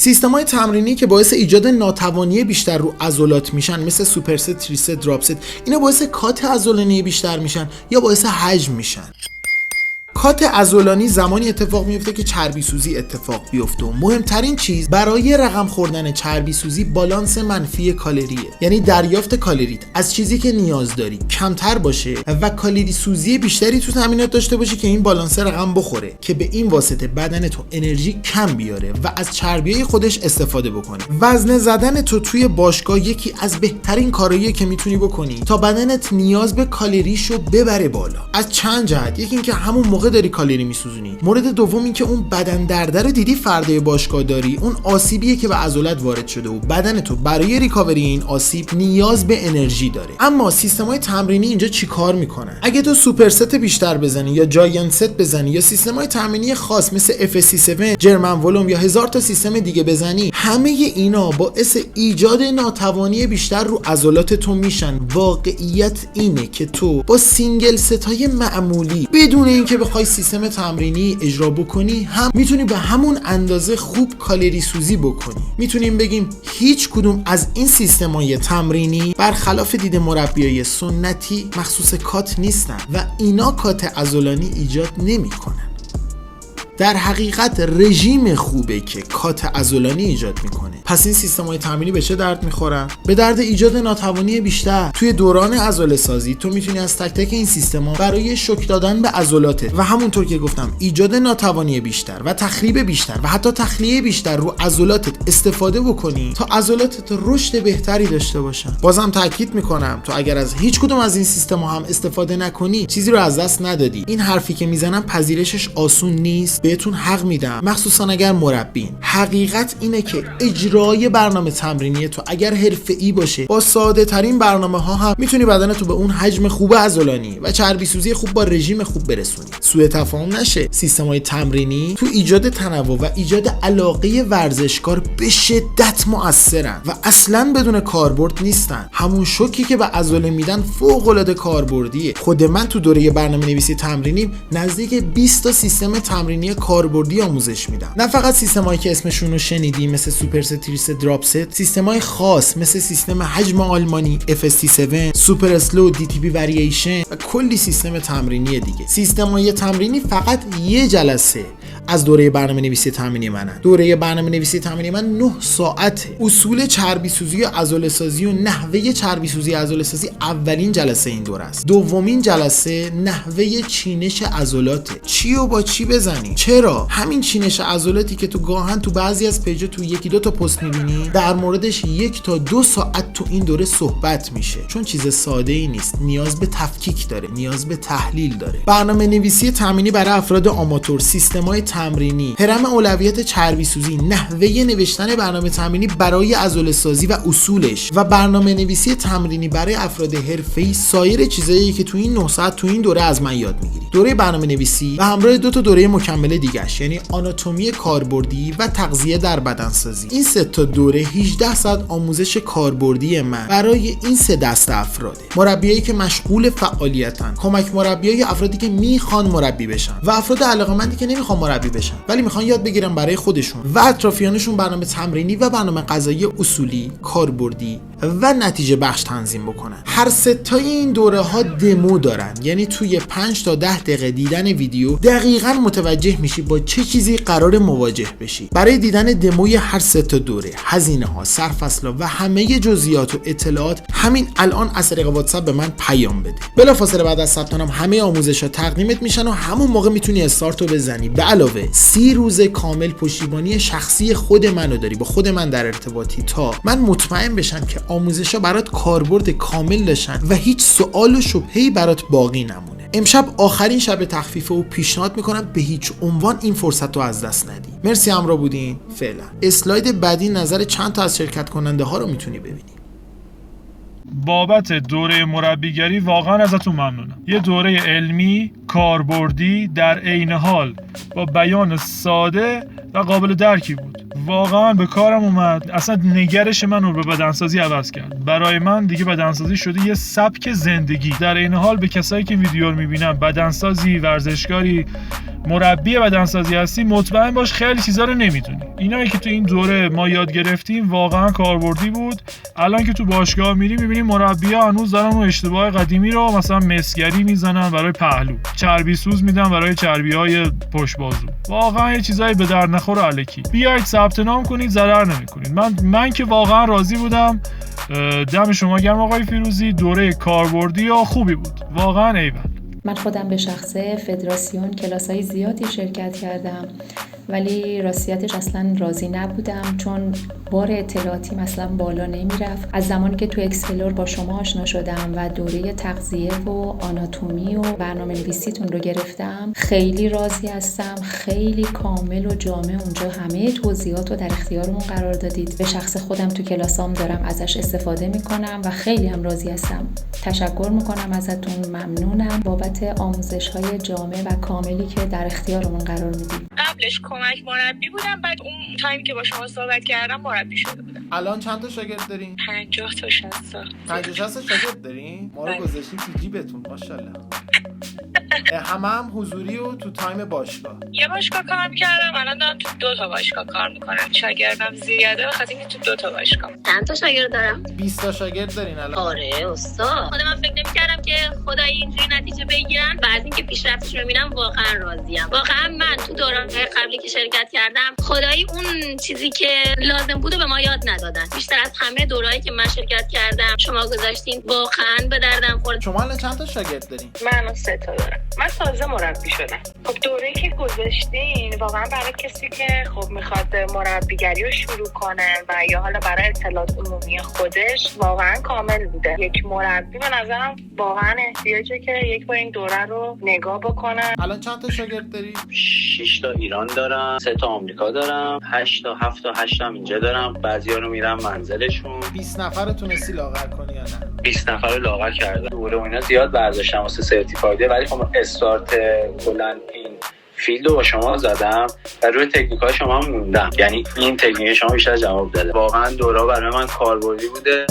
سیستم‌های تمرینی که باعث ایجاد ناتوانی بیشتر رو عضلات میشن مثل سوپرست، تریست، دراپست، اینا باعث کات عضلانی بیشتر میشن یا باعث حجم میشن. کات عضلانی زمانی اتفاق میفته که چربی سوزی اتفاق بیفته و مهمترین چیز برای رقم خوردن چربی سوزی بالانس منفی کالریه، یعنی دریافت کالریت از چیزی که نیاز داری کمتر باشه و کالری سوزی بیشتری تو تمرینات داشته باشی که این بالانس رقم بخوره که به این واسطه بدن تو انرژی کم بیاره و از چربیای خودش استفاده بکنه. وزنه زدن تو توی باشگاه یکی از بهترین کارهاییه که میتونی بکنی تا بدنت نیاز به کالریشو ببره بالا. از چند جهت: یکی اینکه همون موقع داری کالری میسوزونی، مورد دوم این که اون بدن درد رو دیدی فردای باشگاه داری، اون آسیبیه که به عضلات وارد شده و بدن تو برای ریکاوری این آسیب نیاز به انرژی داره. اما سیستم‌های تمرینی اینجا چیکار میکنن؟ اگه تو سوپر ست بیشتر بزنی یا جاینت ست بزنی یا سیستم‌های تمرینی خاص مثل FSC7، جرمن ولوم یا هزار تا سیستم دیگه بزنی، همه اینا باعث ایجاد ناتوانی بیشتر رو عضلات تو میشن. واقعیت اینه که تو با سینگل ستای معمولی بدون اینکه بخوای سیستم تمرینی اجرا بکنی هم میتونی به همون اندازه خوب کالری سوزی بکنی. میتونیم بگیم هیچ کدوم از این سیستم‌های تمرینی برخلاف دید مربیای سنتی مخصوص کات نیستن و اینا کات عضلانی ایجاد نمیکنن. در حقیقت رژیم خوبه که کات عضلانی ایجاد میکنه. پس این سیستم‌های تمرینی به چه درد میخورن؟ به درد ایجاد ناتوانی بیشتر. توی دوران عضله سازی تو میتونی از تک تک این سیستم‌ها برای شوک دادن به عضلاتت و همونطور که گفتم ایجاد ناتوانی بیشتر و تخریب بیشتر و حتی تخلیه بیشتر رو عضلاتت استفاده بکنی تا عضلاتت رشد بهتری داشته باشن. بازم تاکید میکنم تو اگر از هیچ کدوم از این سیستم‌ها هم استفاده نکنی چیزی رو از دست ندادی. این حرفی که میزنم پذیرشش آسون نیست، بهتون حق میدم، مخصوصا اگر مربین. حقیقت اینه که اجرای برنامه تمرینی تو اگر حرفه‌ای باشه با ساده ترین برنامه ها هم میتونی بدن تو به اون حجم خوب عضلانی و چربی سوزی خوب با رژیم خوب برسونی. سوء تفاهم نشه، سیستم‌های تمرینی تو ایجاد تنوع و ایجاد علاقه ورزشکار به شدت مؤثرن و اصلا بدون کاربرد نیستن. همون شوکی که به عضله میدن فوق‌العاده کاربردیه. خود من تو دوره برنامه‌نویسی تمرینی نزدیک 20 تا سیستم تمرینی کاربردی آموزش میدم. نه فقط سیستمایی که اسمشون رو شنیدی مثل سوپرست، تریست، دراپست، سیستمای خاص مثل سیستم حجم آلمانی FST7، سوپر اسلو، DTP وارییشن و کلی سیستم تمرینی دیگه. سیستمای تمرینی فقط یه جلسه از دوره برنامه‌نویسی تمرینی منن. دوره برنامه‌نویسی تمرینی من 9 ساعته. اصول چربی سوزی و عضله سازی و نحوه چربی سوزی و عضله سازی اولین جلسه این دوره است. دومین جلسه نحوه چینش عضلاته. چی و با چی بزنی؟ چرا؟ همین چینش عضلاتی که تو گاهن تو بعضی از پیجا تو یکی دو تا پست می‌بینی در موردش 1 تا 2 ساعت تو این دوره صحبت میشه، چون چیز ساده‌ای نیست، نیاز به تفکیک داره، نیاز به تحلیل داره. برنامه‌نویسی تمرینی برای افراد آماتور، سیستم‌های تمرینی، هرم اولویت چربی سوزی، نحوه نوشتن برنامه تمرینی برای عضله سازی و اصولش و برنامه‌نویسی تمرینی برای افراد حرفه‌ای، سایر چیزایی که تو این 9 ساعت تو این دوره از من یاد میگیری. دوره برنامه‌نویسی و همراه 2 تا دوره مکمل دیگه‌اش، یعنی آناتومی کاربردی و تغذیه در بدنسازی. این 3 تا دوره 18 ساعت آموزش کاربردی من برای این 3 دسته افراده. مربیایی که مشغول فعالیتن، کمک مربیای افرادی که میخوان مربی بشن و افراد علاقه‌مندی که نمیخوان مربی بشن ولی میخوان یاد بگیرن برای خودشون و اطرافیانشون برنامه تمرینی و برنامه غذایی اصولی، کاربردی و نتیجه بخش تنظیم بکنن. هر 3 تا این دوره ها دمو دارن، یعنی توی 5 تا 10 دقیقه دیدن ویدیو دقیقاً متوجه میشی با چه چیزی قرار مواجه بشی. برای دیدن دموی هر 3 تا دوره، هزینه ها، سرفصل‌ها و همه جزئیات و اطلاعات همین الان از طریق واتساپ به من پیام بده. بلافاصله بعد از ثبت نام همه آموزش‌ها تقدیمت میشن و همون موقع میتونی استارتو بزنی. به علاوه 30 روز کامل پشتیبانی شخصی خود منو داری، با خود من در ارتباطی تا من مطمئن بشم که آموزش‌ها برات کاربرد کامل داشتن و هیچ سوال و شبهه‌ای برات باقی نمونه. امشب آخرین شب تخفیفه و پیشنهاد میکنم به هیچ عنوان این فرصت رو از دست ندی. مرسی همراه بودین. فعلا اسلاید بعدی نظر چند تا از شرکت کننده ها رو میتونی ببینی. بابت دوره مربیگری واقعا ازتون ممنونم. یه دوره علمی، کاربردی، در عین حال با بیان ساده و قابل درکی بود. واقعا به کارم اومد. اصلا نگرش من رو به بدنسازی عوض کرد. برای من دیگه بدنسازی شده یه سبک زندگی. در این حال به کسایی که ویدیو رو میبینن بدنسازی، ورزشکاری مربی بدنسازی هستی مطمئن باش خیلی چیزا رو نمیدونی. اینایی که تو این دوره ما یاد گرفتیم واقعا کاربردی بود. الان که تو باشگاه میری میبینی مربی‌ها هنوز دارن اون اشتباه قدیمی رو مثلا مسگری میزنن برای پهلو، چربی سوز میدن برای چربی‌های پشت بازو. واقعا یه چیزایی به درد نخور الکی. بیاید ثبت نام کنید، ضرر نمی‌کنید. من که واقعا راضی بودم. دم شما گرم آقای فیروزی، دوره کاربردی و خوبی بود. واقعا ایول. من خودم به شخصه فدراسیون کلاس‌های زیادی شرکت کردم، ولی راستیتش اصلا راضی نبودم، چون بار اطلاعاتی مثلا بالا نمیرفت. از زمانی که تو اکسپلور با شما آشنا شدم و دوره تغذیه و آناتومی و برنامه‌نویسیتون رو گرفتم، خیلی راضی هستم. خیلی کامل و جامع اونجا همه توضیحات رو در اختیارمون قرار دادید. به شخص خودم تو کلاسام دارم ازش استفاده میکنم و خیلی هم راضی هستم. تشکر میکنم ازتون، ممنونم بابت آموزش‌های جامع و کاملی که در اختیارمون قرار میدید. قبلش کمک مربی بودم، بعد اون تایمی که با شما صحبت کردم مربی شده بودم. الان چند تا شاگرد دارین؟ 50 تا 60 تا 50 تا شاگرد دارین؟ ما رو گذاشتین تو جیبتون ماشاءالله. هم حضوری و تو تایم باشگاه. یه باشگاه کار می‌کردم، الان دارم تو 2 تا باشگاه کار می‌کنم. شاگردم زیاده بخاطر اینکه تو 2 تا باشگاه. چند تا شاگرد دارم؟ 20 تا شاگرد دارین الان؟ آره استاد. خودم من فکر نمی‌کردم که خدای اینجوری نتیجه بگیرن. بعد اینکه پیشرفتش رو می‌بینم واقعا راضی‌ام. واقعا من تو دوران قبلی که شرکت کردم خدایی اون چیزی که لازم بود به ما یاد ندادن. بیشتر از همه دورهایی که من شرکت کردم شما گذاشتین، واقعا به دردم خورد. شما الان چند تا شاگرد دارین؟ من 3 تا دارم. من تازه مربی شدم. خب دوره‌ای که گذاشتین واقعا برای کسی که خب میخواد مربیگری رو شروع کنه و یا حالا برای اطلاعات عمومی خودش واقعا کامل بوده. یک مربی به نظرم واقعا احتیاجه که یک بار این دوره رو نگاه بکنه. الان چند تا شاگرد داری؟ 6 تا ایران دارم، 3 تا آمریکا دارم، 8 تا 7 تا 8 هم اینجا دارم. بعضیا رو میرم منزلشون. 20 نفر رو تونستی لاغر کنی یا نه؟ 20 نفر رو لاغر کردم. دوره و اینا زیاد برداشتم واسه سرتیفایده، ولی خب استارت کلا این فیلد رو با شما زدم و روی تکنیک‌های شما موندم. یعنی این تکنیک شما بیشتر جواب داده. واقعا دوره برای من کاربردی بوده.